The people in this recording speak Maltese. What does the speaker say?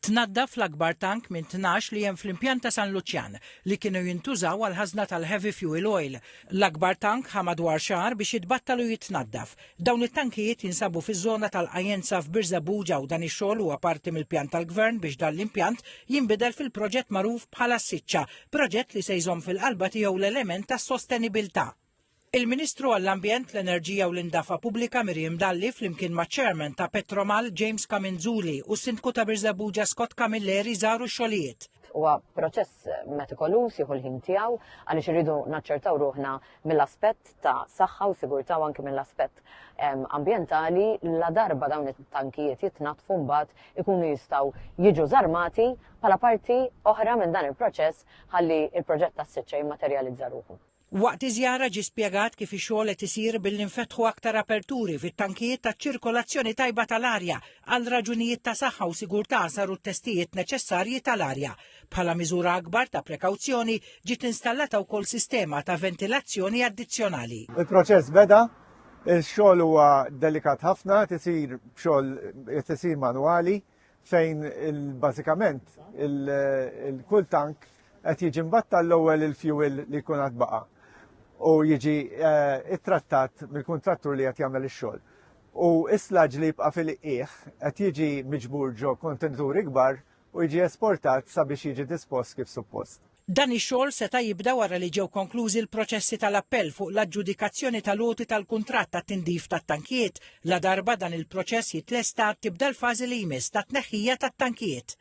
Tnaddaf l-akbar tank minn 12 li hemm fl-impjant ta' San Luċjan li kienu jintużaw għal ħażna tal-heavy fuel oil. L-akbar tank ħa madwar xahar biex jitbattalu jitnaddaf. Dawn it-tankijiet jinsabu fiż-żona tal-Qajenza f'Birżebbuġa u dan ix-xogħol huwa parti mill-pjan tal-Gvern biex dan l-impjant jinbidel fil-proġett magħruf bħala Siċċa, proġett li se jżomm fil-qalba tiegħu l-element tas-sostenibilità. Il-Ministru għall-Ambjent, l-Enerġija u l-Indafa Pubblika Miriam Dalli flimkien ma' Chairman ta' Petromal James Kaminzuli u s-Sindku ta' Birżebbuġa Scott Camilleri żaru x-xogħlijiet. Huwa proċess metikolus jieħu l-ħin tiegħu għaliex irridu naċċertaw ruħna mill-aspett ta' saħħa u sigurtà u anke mill-aspett ambjentali la darba dawn it-tankijiet jitnatfu mbagħad ikunu jistgħu jiġu żarmati bħala parti oħra minn dan il-proċess ħalli il-proġett tas-Siċċa jimmaterjalizza ruħu. Waqt iżjara ġie spjegat kif ix-xogħol qed isir billi nfetħu aktar aperturi fit-tankijiet taċ-ċirkolazzjoni tajba tal-arja għal raġunijiet ta' saħħa u sigurtà saru t-testijiet neċessarji tal-arja. Bħala miżura akbar ta' prekawzjoni ġiet installata wkoll sistema ta' ventilazzjoni addizzjonali. Il-proċess beda, il-xogħol huwa delikat ħafna, tisir xogħol tisir manwali fejn bażikament il-kull tank qed jiġi mbattal l-ewwel il-fuel li jkun għad baqa' u jiġi ittrattat mill-kuntrattur li qed jagħmel ix-xogħol. U islaġ li jibqa' fil-qiegħ qed jiġi miġbur ġo kontenituri kbar u jiġi esportat sabiex jiġi dispost kif suppost. Dan ix-xogħol seta' jibda wara li ġew konklużi l-proċessi tal-appell fuq l-aġġudikazzjoni tal-loti tal-kuntratt tat-tindif tat-tankijiet. La darba dan il-proċess jitlesta tibda l-fażi li jmiss tat-tneħħija tat-tankijiet.